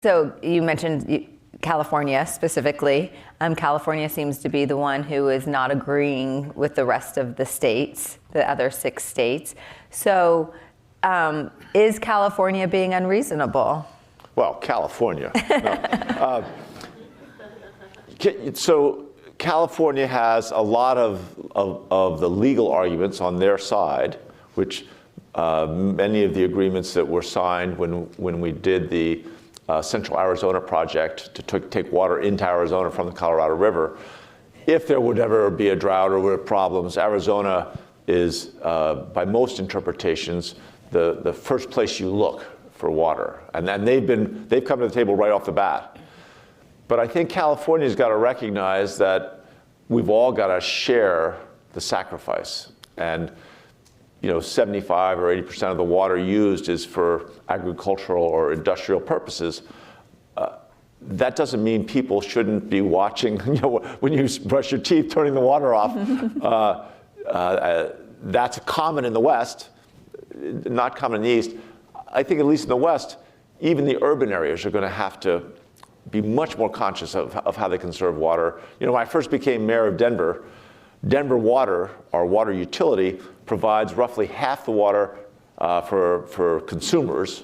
So you mentioned California specifically. California seems to be the one who is not agreeing with the rest of the states, the other 6 states. So is California being unreasonable? Well, California. No. So California has a lot of the legal arguments on their side, which many of the agreements that were signed when we did the Central Arizona project to take water into Arizona from the Colorado River. If there would ever be a drought or were problems, Arizona is, by most interpretations, the first place you look for water. And then they've come to the table right off the bat. But I think California's got to recognize that we've all got to share the sacrifice. And 75 or 80% of the water used is for agricultural or industrial purposes. That doesn't mean people shouldn't be watching, when you brush your teeth, turning the water off. That's common in the West, not common in the East. I think at least in the West, even the urban areas are going to have to be much more conscious of how they conserve water. When I first became mayor of Denver, Denver Water, our water utility, provides roughly half the water for consumers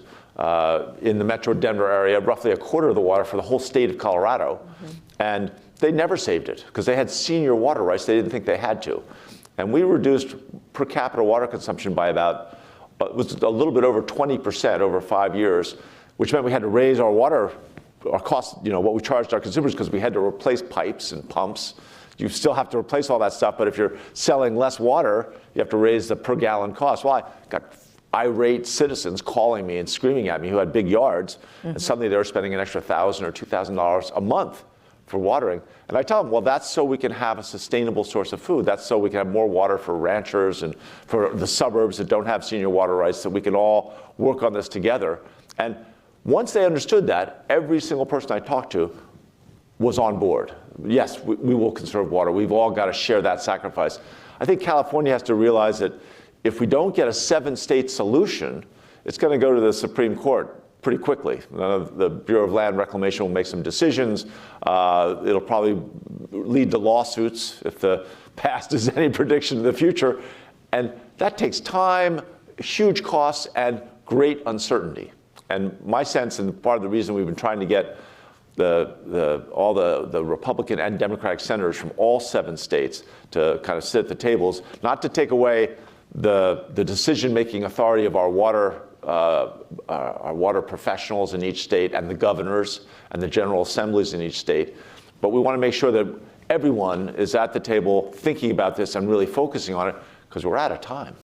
in the metro Denver area, roughly a quarter of the water for the whole state of Colorado. Mm-hmm. And they never saved it because they had senior water rights. They didn't think they had to. And we reduced per capita water consumption by about, it was a little bit over 20% over 5 years, which meant we had to raise our cost, what we charged our consumers, because we had to replace pipes and pumps. You still have to replace all that stuff, but if you're selling less water, you have to raise the per gallon cost. Well, I got irate citizens calling me and screaming at me who had big yards, and suddenly they were spending an extra $1,000 or $2,000 a month for watering. And I tell them, well, that's so we can have a sustainable source of food. That's so we can have more water for ranchers and for the suburbs that don't have senior water rights, that we can all work on this together. And once they understood that, every single person I talked to was on board. Yes, we will conserve water. We've all got to share that sacrifice. I think California has to realize that if we don't get a 7-state solution, it's going to go to the Supreme Court pretty quickly. The Bureau of Land Reclamation will make some decisions. It'll probably lead to lawsuits if the past is any prediction of the future. And that takes time, huge costs, and great uncertainty. And my sense, and part of the reason we've been trying to get all the Republican and Democratic senators from all 7 states to kind of sit at the tables, not to take away the decision-making authority of our water professionals in each state and the governors and the general assemblies in each state, but we want to make sure that everyone is at the table thinking about this and really focusing on it, because we're out of time.